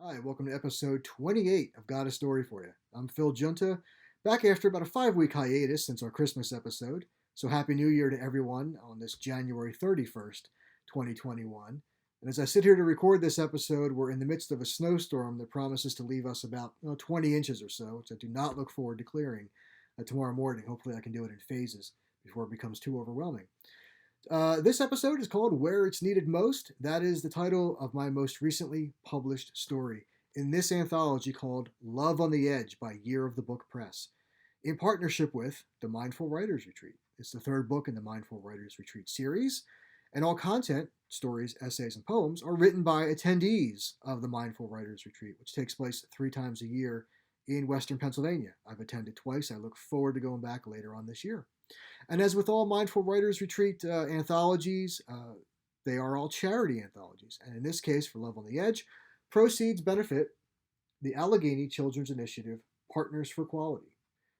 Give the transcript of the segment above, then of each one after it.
Hi, welcome to episode 28 of Got a Story for You. I'm Phil Giunta, back after about a 5 week hiatus since our Christmas episode. So, Happy New Year to everyone on this January 31st, 2021. And as I sit here to record this episode, we're in the midst of a snowstorm that promises to leave us about 20 inches or so, which I do not look forward to clearing tomorrow morning. Hopefully, I can do it in phases before it becomes too overwhelming. This episode is called Where It's Needed Most. That is the title of my most recently published story in this anthology called Love on the Edge by Year of the Book Press, in partnership with the Mindful Writers Retreat. It's the third book in the Mindful Writers Retreat series, and all content, stories, essays, and poems, are written by attendees of the Mindful Writers Retreat, which takes place 3 times a year in Western Pennsylvania. I've attended twice. I look forward to going back later on this year. And as with all Mindful Writers Retreat anthologies, they are all charity anthologies. And in this case, for Love on the Edge, proceeds benefit the Allegheny Children's Initiative Partners for Quality.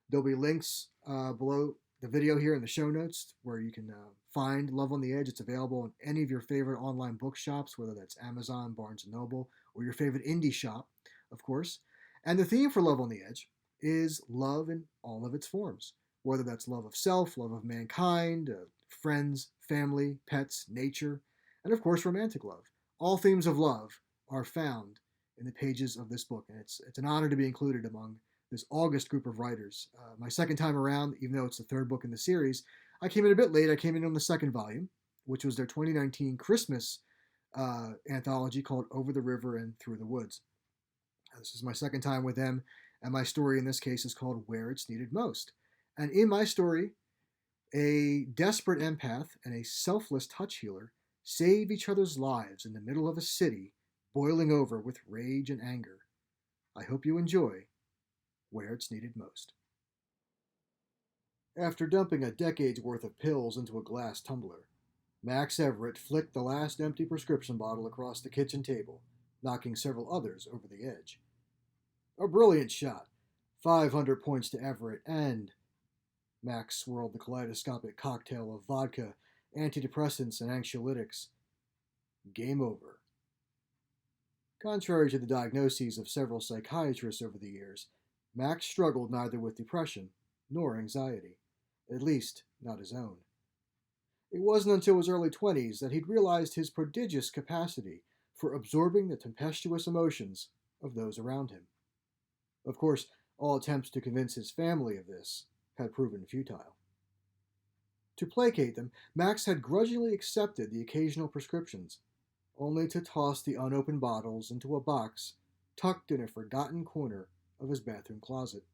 There'll be links below the video here in the show notes where you can find Love on the Edge. It's available in any of your favorite online bookshops, whether that's Amazon, Barnes & Noble, or your favorite indie shop, of course. And the theme for Love on the Edge is love in all of its forms, whether that's love of self, love of mankind, friends, family, pets, nature, and of course, romantic love. All themes of love are found in the pages of this book, and it's an honor to be included among this August group of writers. My second time around, even though it's the third book in the series, I came in a bit late. I came in on the second volume, which was their 2019 Christmas anthology called Over the River and Through the Woods. This is my second time with them, and my story in this case is called Where It's Needed Most. And in my story, a desperate empath and a selfless touch healer save each other's lives in the middle of a city boiling over with rage and anger. I hope you enjoy Where It's Needed Most. After dumping a decade's worth of pills into a glass tumbler, Max Everett flicked the last empty prescription bottle across the kitchen table, knocking several others over the edge. A brilliant shot. 500 points to Everett, and Max swirled the kaleidoscopic cocktail of vodka, antidepressants, and anxiolytics. Game over. Contrary to the diagnoses of several psychiatrists over the years, Max struggled neither with depression nor anxiety, at least not his own. It wasn't until his early 20s that he'd realized his prodigious capacity for absorbing the tempestuous emotions of those around him. Of course, all attempts to convince his family of this had proven futile. To placate them, Max had grudgingly accepted the occasional prescriptions, only to toss the unopened bottles into a box tucked in a forgotten corner of his bathroom closet.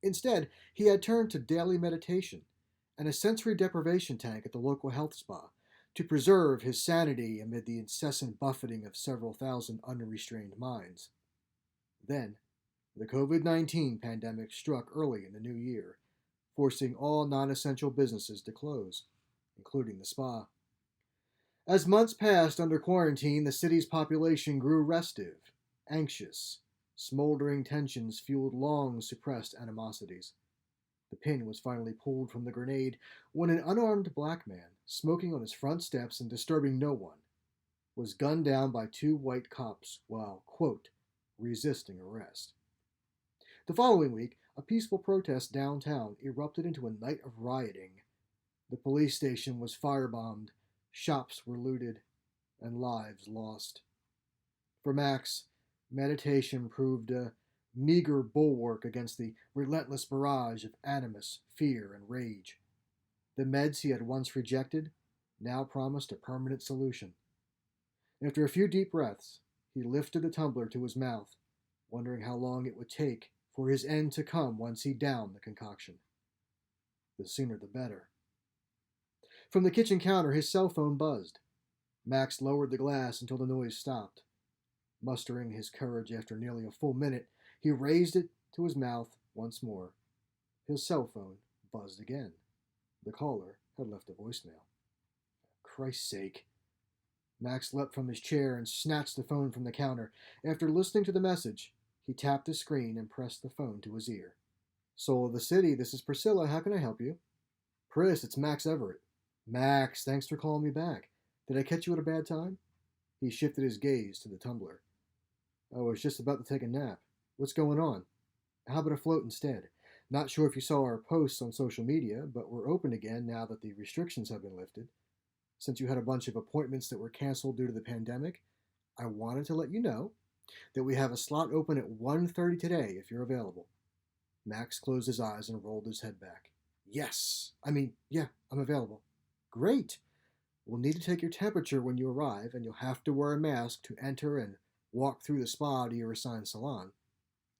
Instead, he had turned to daily meditation and a sensory deprivation tank at the local health spa to preserve his sanity amid the incessant buffeting of several thousand unrestrained minds. Then, the COVID-19 pandemic struck early in the new year, forcing all non-essential businesses to close, including the spa. As months passed under quarantine, the city's population grew restive, anxious. Smoldering tensions fueled long-suppressed animosities. The pin was finally pulled from the grenade when an unarmed black man, smoking on his front steps and disturbing no one, was gunned down by 2 white cops while, quote, resisting arrest. The following week, a peaceful protest downtown erupted into a night of rioting. The police station was firebombed, shops were looted, and lives lost. For Max, meditation proved a meager bulwark against the relentless barrage of animus, fear, and rage. The meds he had once rejected now promised a permanent solution. After a few deep breaths, he lifted the tumbler to his mouth, wondering how long it would take for his end to come once he downed the concoction. The sooner the better. From the kitchen counter, his cell phone buzzed. Max lowered the glass until the noise stopped. Mustering his courage after nearly a full minute, he raised it to his mouth once more. His cell phone buzzed again. The caller had left a voicemail. For Christ's sake. Max leapt from his chair and snatched the phone from the counter. After listening to the message, he tapped the screen and pressed the phone to his ear. Soul of the city, this is Priscilla. How can I help you? Pris, it's Max Everett. Max, thanks for calling me back. Did I catch you at a bad time? He shifted his gaze to the tumbler. I was just about to take a nap. What's going on? How about a float instead? Not sure if you saw our posts on social media, but we're open again now that the restrictions have been lifted. Since you had a bunch of appointments that were canceled due to the pandemic, I wanted to let you know that we have a slot open at 1:30 today if you're available. Max closed his eyes and rolled his head back. Yes. Yeah, I'm available. Great. We'll need to take your temperature when you arrive, and you'll have to wear a mask to enter and walk through the spa to your assigned salon.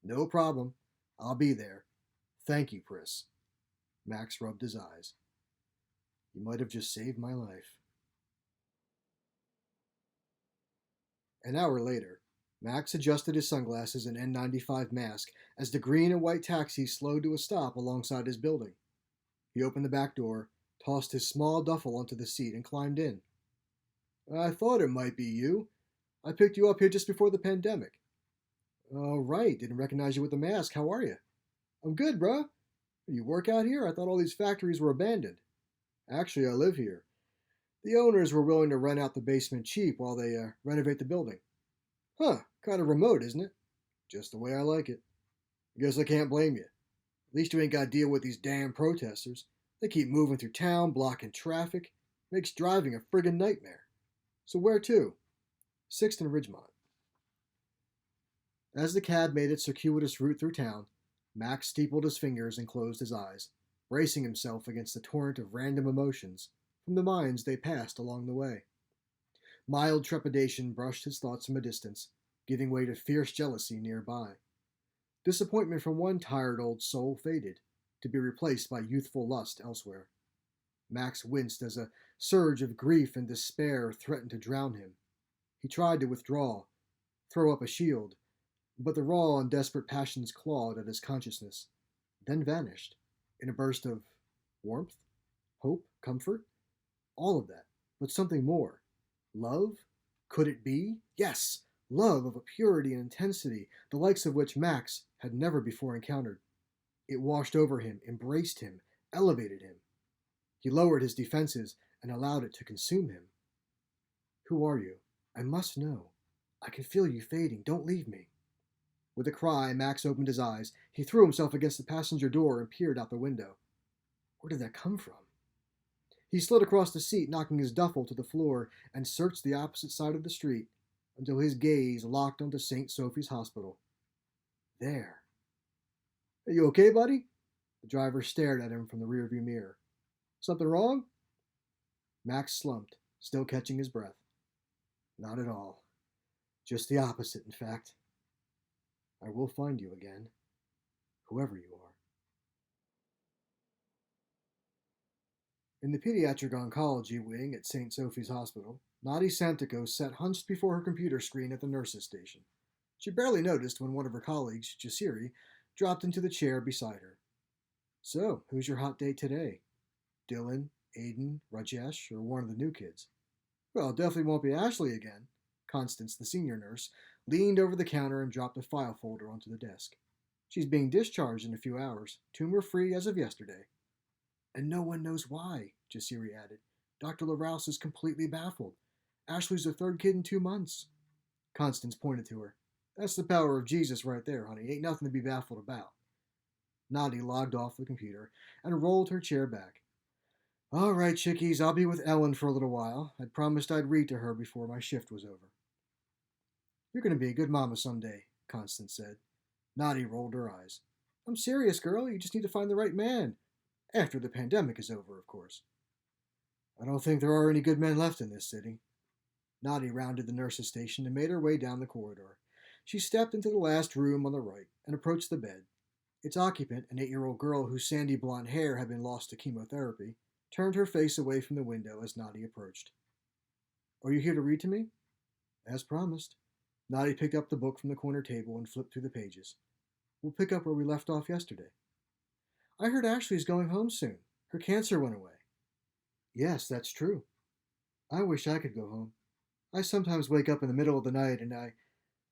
No problem. I'll be there. Thank you, Pris. Max rubbed his eyes. You might have just saved my life. An hour later, Max adjusted his sunglasses and N95 mask as the green and white taxi slowed to a stop alongside his building. He opened the back door, tossed his small duffel onto the seat, and climbed in. I thought it might be you. I picked you up here just before the pandemic. Oh, right. Didn't recognize you with the mask. How are you? I'm good, bruh. You work out here? I thought all these factories were abandoned. Actually, I live here. The owners were willing to rent out the basement cheap while they renovate the building. Huh, kind of remote, isn't it? Just the way I like it. Guess I can't blame you. At least you ain't got to deal with these damn protesters. They keep moving through town, blocking traffic. Makes driving a friggin' nightmare. So where to? 6th and Ridgemont. As the cab made its circuitous route through town, Max steepled his fingers and closed his eyes, bracing himself against the torrent of random emotions from the minds they passed along the way. Mild trepidation brushed his thoughts from a distance, giving way to fierce jealousy nearby. Disappointment from one tired old soul faded, to be replaced by youthful lust elsewhere. Max winced as a surge of grief and despair threatened to drown him. He tried to withdraw, throw up a shield, but the raw and desperate passions clawed at his consciousness, then vanished in a burst of warmth, hope, comfort, all of that, but something more. Love? Could it be? Yes, love of a purity and intensity, the likes of which Max had never before encountered. It washed over him, embraced him, elevated him. He lowered his defenses and allowed it to consume him. Who are you? I must know. I can feel you fading. Don't leave me. With a cry, Max opened his eyes. He threw himself against the passenger door and peered out the window. Where did that come from? He slid across the seat, knocking his duffel to the floor, and searched the opposite side of the street until his gaze locked onto St. Sophie's Hospital. There. Are you okay, buddy? The driver stared at him from the rearview mirror. Something wrong? Max slumped, still catching his breath. Not at all. Just the opposite, in fact. I will find you again, whoever you are. In the pediatric oncology wing at St. Sophie's Hospital, Nadi Santico sat hunched before her computer screen at the nurse's station. She barely noticed when one of her colleagues, Jasiri, dropped into the chair beside her. So, who's your hot date today? Dylan, Aiden, Rajesh, or one of the new kids? Well, it definitely won't be Ashley again. Constance, the senior nurse, leaned over the counter and dropped a file folder onto the desk. She's being discharged in a few hours, tumor-free as of yesterday. And no one knows why, Jasiri added. Dr. LaRouse is completely baffled. Ashley's the third kid in 2 months. Constance pointed to her. That's the power of Jesus right there, honey. Ain't nothing to be baffled about. Nadi logged off the computer and rolled her chair back. All right, chickies, I'll be with Ellen for a little while. I'd promised I'd read to her before my shift was over. You're going to be a good mama someday, Constance said. Nadi rolled her eyes. I'm serious, girl. You just need to find the right man. After the pandemic is over, of course. I don't think there are any good men left in this city. Nadi rounded the nurse's station and made her way down the corridor. She stepped into the last room on the right and approached the bed. Its occupant, an 8-year-old girl whose sandy blonde hair had been lost to chemotherapy, turned her face away from the window as Nadi approached. Are you here to read to me? As promised. Nadi picked up the book from the corner table and flipped through the pages. We'll pick up where we left off yesterday. I heard Ashley's going home soon. Her cancer went away. Yes, that's true. I wish I could go home. I sometimes wake up in the middle of the night and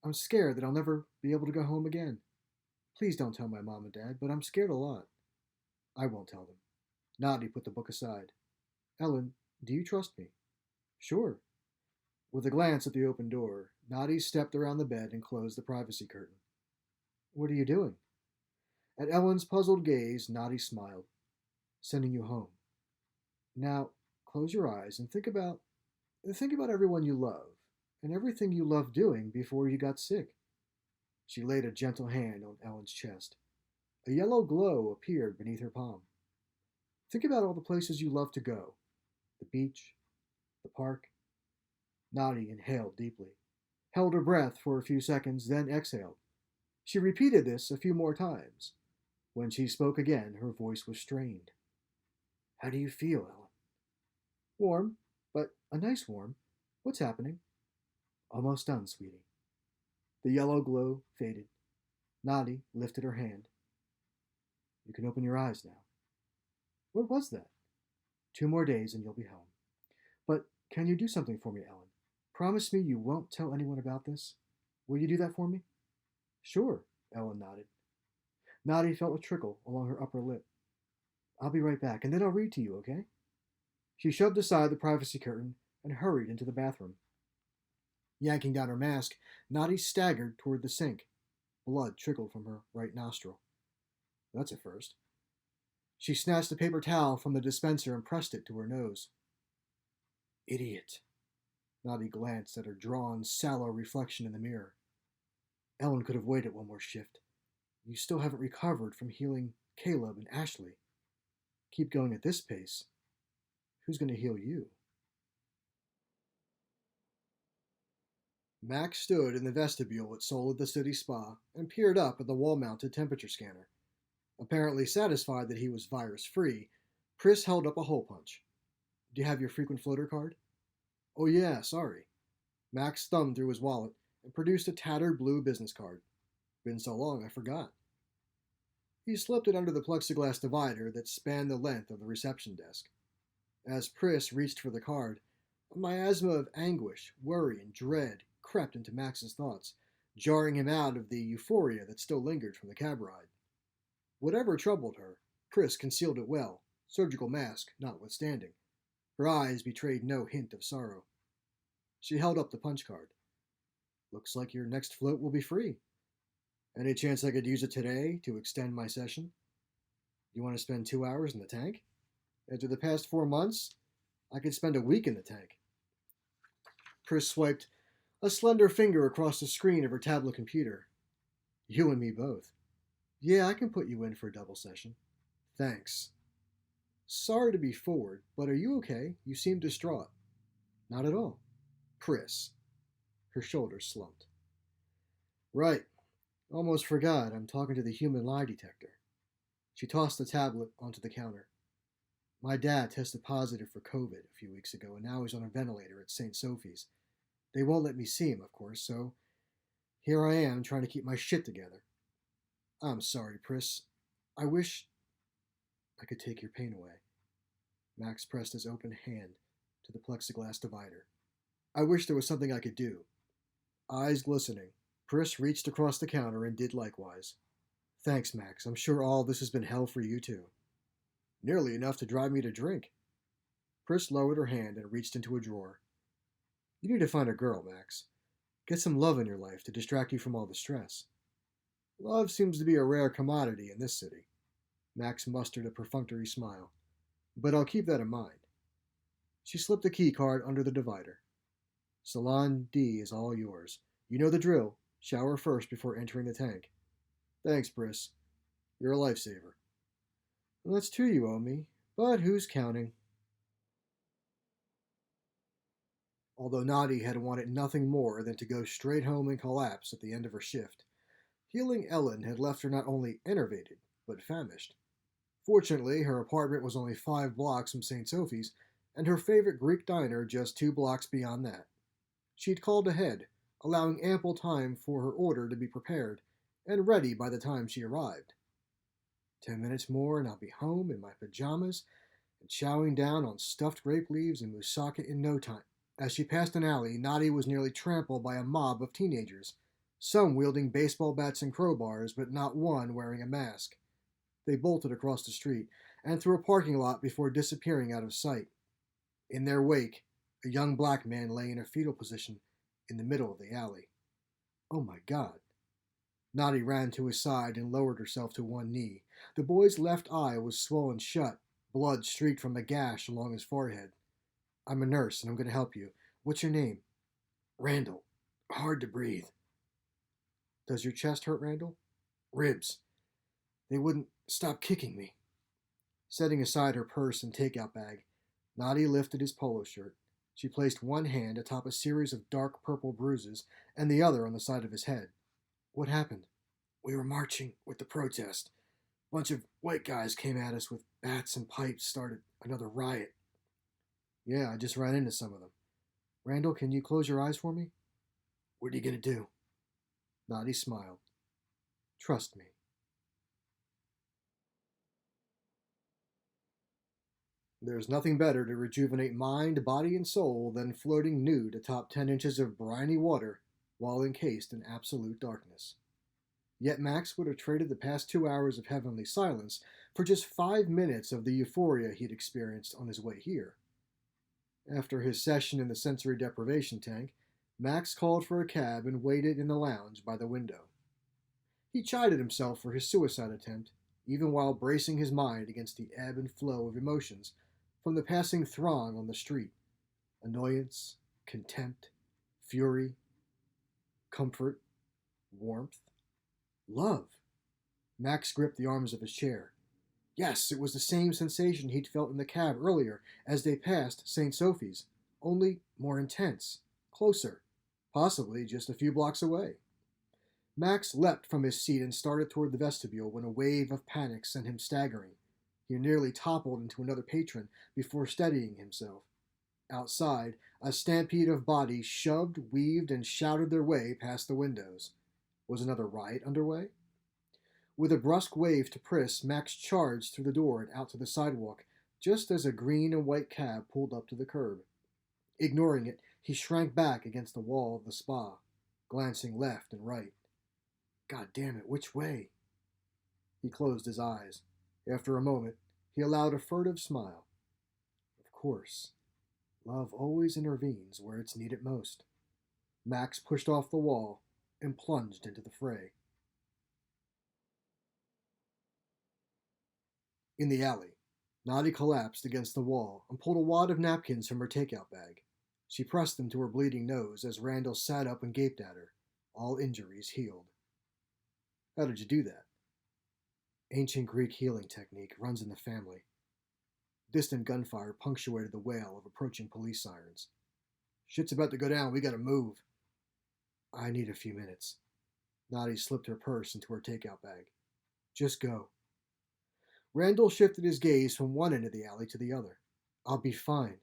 I'm scared that I'll never be able to go home again. Please don't tell my mom and dad, but I'm scared a lot. I won't tell them. Nadi put the book aside. Ellen, do you trust me? Sure. With a glance at the open door, Noddy stepped around the bed and closed the privacy curtain. What are you doing? At Ellen's puzzled gaze, Noddy smiled. Sending you home. Now, close your eyes and think about everyone you love and everything you loved doing before you got sick. She laid a gentle hand on Ellen's chest. A yellow glow appeared beneath her palm. Think about all the places you love to go. The beach, the park. Noddy inhaled deeply, held her breath for a few seconds, then exhaled. She repeated this a few more times. When she spoke again, her voice was strained. How do you feel, Ellen? Warm, but a nice warm. What's happening? Almost done, sweetie. The yellow glow faded. Noddy lifted her hand. You can open your eyes now. What was that? 2 more days and you'll be home. But can you do something for me, Ellen? Promise me you won't tell anyone about this. Will you do that for me? Sure, Ellen nodded. Noddy felt a trickle along her upper lip. I'll be right back, and then I'll read to you, okay? She shoved aside the privacy curtain and hurried into the bathroom. Yanking down her mask, Noddy staggered toward the sink. Blood trickled from her right nostril. That's a first. She snatched a paper towel from the dispenser and pressed it to her nose. Idiot. Noddy glanced at her drawn, sallow reflection in the mirror. Ellen could have waited 1 more shift. You still haven't recovered from healing Caleb and Ashley. Keep going at this pace. Who's going to heal you? Max stood in the vestibule at Soul of the City Spa and peered up at the wall-mounted temperature scanner. Apparently satisfied that he was virus-free, Pris held up a hole punch. Do you have your frequent floater card? Oh yeah, sorry. Max thumbed through his wallet and produced a tattered blue business card. Been so long, I forgot. He slipped it under the plexiglass divider that spanned the length of the reception desk. As Pris reached for the card, a miasma of anguish, worry, and dread crept into Max's thoughts, jarring him out of the euphoria that still lingered from the cab ride. Whatever troubled her, Pris concealed it well, surgical mask notwithstanding. Her eyes betrayed no hint of sorrow. She held up the punch card. Looks like your next float will be free. Any chance I could use it today to extend my session? You want to spend 2 hours in the tank? After the past 4 months, I could spend a week in the tank. Pris swiped a slender finger across the screen of her tablet computer. You and me both. Yeah, I can put you in for a double session. Thanks. Sorry to be forward, but are you okay? You seem distraught. Not at all. Pris. Her shoulders slumped. Right. Almost forgot I'm talking to the human lie detector. She tossed the tablet onto the counter. My dad tested positive for COVID a few weeks ago, and now he's on a ventilator at St. Sophie's. They won't let me see him, of course, so here I am trying to keep my shit together. I'm sorry, Pris. I wish I could take your pain away. Max pressed his open hand to the plexiglass divider. I wish there was something I could do. Eyes glistening, Pris reached across the counter and did likewise. Thanks, Max. I'm sure all this has been hell for you, too. Nearly enough to drive me to drink. Pris lowered her hand and reached into a drawer. You need to find a girl, Max. Get some love in your life to distract you from all the stress. Love seems to be a rare commodity in this city. Max mustered a perfunctory smile. But I'll keep that in mind. She slipped the key card under the divider. Salon D is all yours. You know the drill. Shower first before entering the tank. Thanks, Pris. You're a lifesaver. Well, that's 2 you owe me, but who's counting? Although Noddy had wanted nothing more than to go straight home and collapse at the end of her shift, healing Ellen had left her not only enervated, but famished. Fortunately, her apartment was only 5 blocks from St. Sophie's, and her favorite Greek diner just 2 blocks beyond that. She'd called ahead, allowing ample time for her order to be prepared and ready by the time she arrived. 10 minutes more and I'll be home in my pajamas and chowing down on stuffed grape leaves and moussaka in no time. As she passed an alley, Noddy was nearly trampled by a mob of teenagers, some wielding baseball bats and crowbars, but not one wearing a mask. They bolted across the street and through a parking lot before disappearing out of sight. In their wake, A young black man lay in a fetal position in the middle of the alley. Oh my God. Nadi ran to his side and lowered herself to one knee. The boy's left eye was swollen shut. Blood streaked from a gash along his forehead. I'm a nurse and I'm going to help you. What's your name? Randall. Hard to breathe. Does your chest hurt, Randall? Ribs. They wouldn't stop kicking me. Setting aside her purse and takeout bag, Nadi lifted his polo shirt. She placed one hand atop a series of dark purple bruises and the other on the side of his head. What happened? We were marching with the protest. A bunch of white guys came at us with bats and pipes, started another riot. Yeah, I just ran into some of them. Randall, can you close your eyes for me? What are you going to do? Nadi smiled. Trust me. There's nothing better to rejuvenate mind, body, and soul than floating nude atop 10 inches of briny water while encased in absolute darkness. Yet Max would have traded the past 2 hours of heavenly silence for just 5 minutes of the euphoria he'd experienced on his way here. After his session in the sensory deprivation tank, Max called for a cab and waited in the lounge by the window. He chided himself for his suicide attempt, even while bracing his mind against the ebb and flow of emotions from the passing throng on the street. Annoyance, contempt, fury, comfort, warmth, love. Max gripped the arms of his chair. Yes, it was the same sensation he'd felt in the cab earlier as they passed St. Sophie's, only more intense, closer, possibly just a few blocks away. Max leapt from his seat and started toward the vestibule when a wave of panic sent him staggering. He nearly toppled into another patron before steadying himself. Outside, a stampede of bodies shoved, weaved, and shouted their way past the windows. Was another riot underway? With a brusque wave to Priss, Max charged through the door and out to the sidewalk, just as a green and white cab pulled up to the curb. Ignoring it, he shrank back against the wall of the spa, glancing left and right. God damn it, which way? He closed his eyes. After a moment, he allowed a furtive smile. Of course, love always intervenes where it's needed most. Max pushed off the wall and plunged into the fray. In the alley, Nadi collapsed against the wall and pulled a wad of napkins from her takeout bag. She pressed them to her bleeding nose as Randall sat up and gaped at her, all injuries healed. How did you do that? Ancient Greek healing technique runs in the family. Distant gunfire punctuated the wail of approaching police sirens. Shit's about to go down, we gotta move. I need a few minutes. Nadi slipped her purse into her takeout bag. Just go. Randall shifted his gaze from one end of the alley to the other. I'll be fine.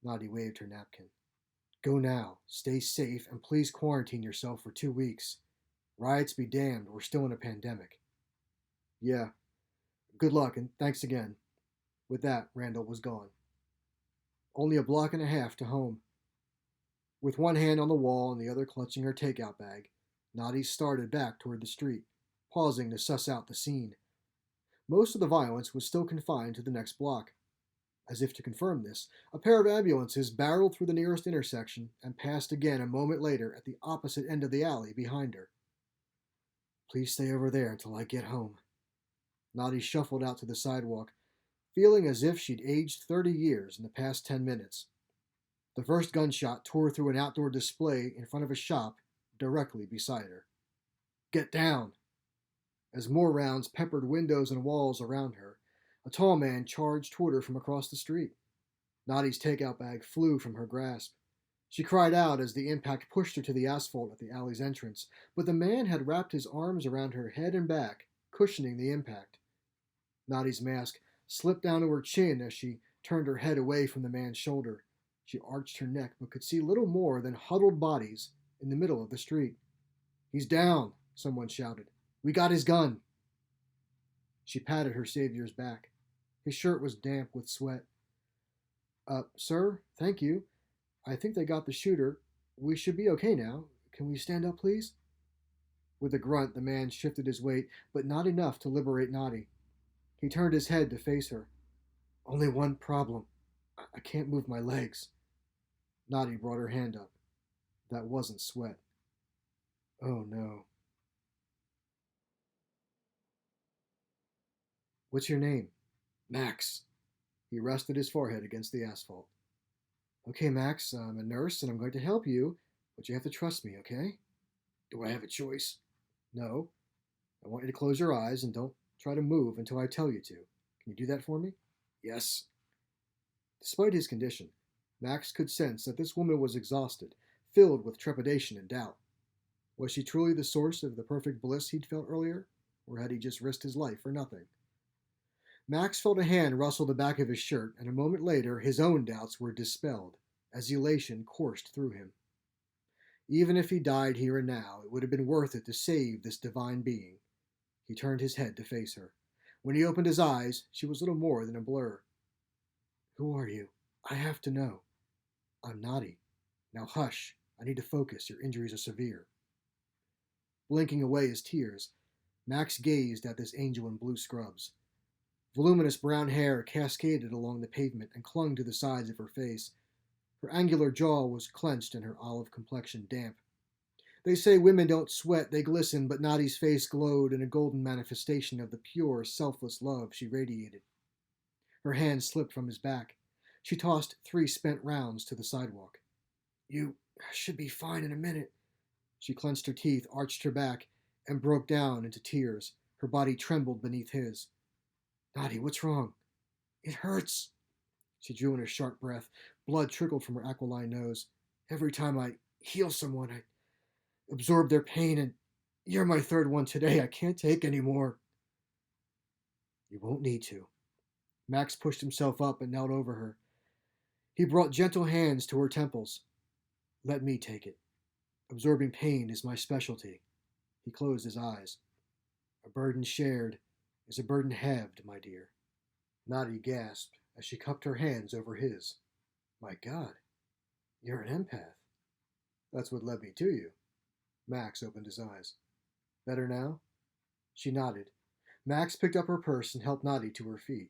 Nadi waved her napkin. Go now, stay safe, and please quarantine yourself for 2 weeks. Riots be damned, we're still in a pandemic. Yeah. Good luck, and thanks again. With that, Randall was gone. Only a block and a half to home. With one hand on the wall and the other clutching her takeout bag, Nadi started back toward the street, pausing to suss out the scene. Most of the violence was still confined to the next block. As if to confirm this, a pair of ambulances barreled through the nearest intersection and passed again a moment later at the opposite end of the alley behind her. Please stay over there until I get home. Nadi shuffled out to the sidewalk, feeling as if she'd aged 30 years in the past 10 minutes. The first gunshot tore through an outdoor display in front of a shop directly beside her. Get down! As more rounds peppered windows and walls around her, a tall man charged toward her from across the street. Nadi's takeout bag flew from her grasp. She cried out as the impact pushed her to the asphalt at the alley's entrance, but the man had wrapped his arms around her head and back, cushioning the impact. Nadi's mask slipped down to her chin as she turned her head away from the man's shoulder. She arched her neck but could see little more than huddled bodies in the middle of the street. He's down, someone shouted. We got his gun. She patted her savior's back. His shirt was damp with sweat. Sir, thank you. I think they got the shooter. We should be okay now. Can we stand up, please? With a grunt, the man shifted his weight, but not enough to liberate Nadi. He turned his head to face her. Only one problem. I can't move my legs. Nadi brought her hand up. That wasn't sweat. Oh no. What's your name? Max. He rested his forehead against the asphalt. Okay, Max, I'm a nurse and I'm going to help you, but you have to trust me, okay? Do I have a choice? No. I want you to close your eyes and don't try to move until I tell you to. Can you do that for me? Yes. Despite his condition, Max could sense that this woman was exhausted, filled with trepidation and doubt. Was she truly the source of the perfect bliss he'd felt earlier, or had he just risked his life for nothing? Max felt a hand rustle the back of his shirt, and a moment later his own doubts were dispelled, as elation coursed through him. Even if he died here and now, it would have been worth it to save this divine being. He turned his head to face her. When he opened his eyes, she was little more than a blur. Who are you? I have to know. I'm Nadi. Now hush. I need to focus. Your injuries are severe. Blinking away his tears, Max gazed at this angel in blue scrubs. Voluminous brown hair cascaded along the pavement and clung to the sides of her face. Her angular jaw was clenched and her olive complexion damp. They say women don't sweat, they glisten, but Nadi's face glowed in a golden manifestation of the pure, selfless love she radiated. Her hand slipped from his back. She tossed 3 spent rounds to the sidewalk. You should be fine in a minute. She clenched her teeth, arched her back, and broke down into tears. Her body trembled beneath his. Nadi, what's wrong? It hurts. She drew in a sharp breath. Blood trickled from her aquiline nose. Every time I heal someone, I absorb their pain, and you're my third one today. I can't take any more. You won't need to. Max pushed himself up and knelt over her. He brought gentle hands to her temples. Let me take it. Absorbing pain is my specialty. He closed his eyes. A burden shared is a burden halved, my dear. Nadi gasped as she cupped her hands over his. My God, you're an empath. That's what led me to you. Max opened his eyes. Better now? She nodded. Max picked up her purse and helped Nadi to her feet.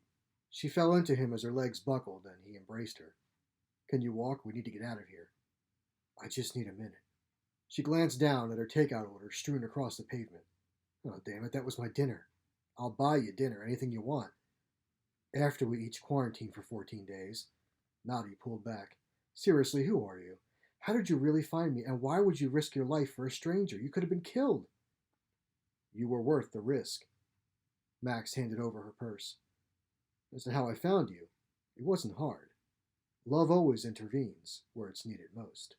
She fell into him as her legs buckled, and he embraced her. Can you walk? We need to get out of here. I just need a minute. She glanced down at her takeout order strewn across the pavement. Oh, damn it, that was my dinner. I'll buy you dinner, anything you want. After we each quarantine for 14 days. Nadi pulled back. Seriously, who are you? How did you really find me, and why would you risk your life for a stranger? You could have been killed. You were worth the risk. Max handed over her purse. As to how I found you, it wasn't hard. Love always intervenes where it's needed most.